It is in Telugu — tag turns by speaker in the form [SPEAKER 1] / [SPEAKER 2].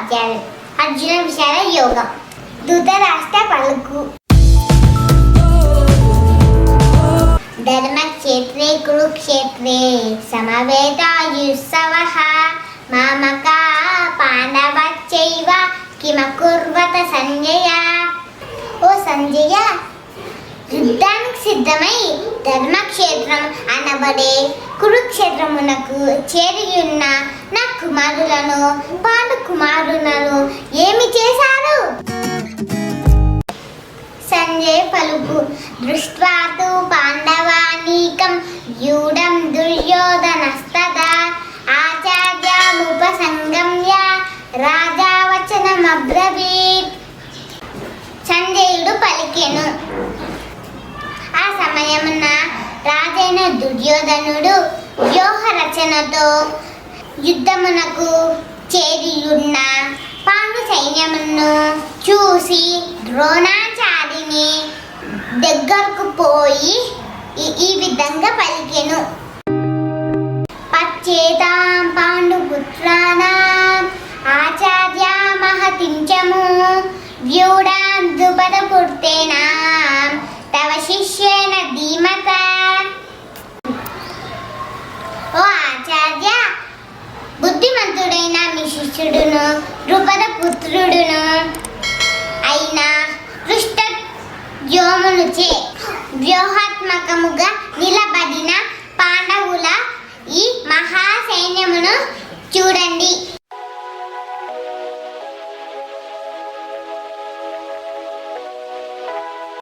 [SPEAKER 1] అధ్యాయం అర్జున విషాద యోగం. ధృతరాష్ట్ర పలుకు. ధర్మక్షేత్రే కురుక్షేత్రే సమవేతాయుత్సవః మామకా పాండవశ్చైవ కిమకుర్వత సంజయ. ఓ సంజయ, యుద్ధానికి సిద్ధమై ధర్మక్షేత్రం అనబడే కురుక్షేత్రమునకు చేరియున్న నా కుమారులను పాండు కుమారులను ఏమి చేశారు? సంజయ్ పలుకు. దృష్ట్వా తు పాండవానీకం వ్యూఢం దుర్యోధనస్తదా ఆచార్యముపసంగమ్య రాజా వచనమబ్రవీత్. సంజయుడు పలికెను. ఆ సమయమున రాజైన దుర్యోధనుడు వ్యూహ రచనతో యుద్ధమునకు చేరియున్న పాండు సైన్యమును చూసి ద్రోణాచార్యుని దగ్గరకు పోయి ఈ విధంగా పలికెను. పచ్చేతాం పాండుపుత్రాణాం ఆచార్య మహతించము వ్యూఢాం ద్రుపదపుత్రేణాం తవ శిష్యేన ధీమత. ఓ ఆచార్య, బుద్ధిమంతుడైన మీ శిష్యుడును ద్రుపద పుత్రుడును అయిన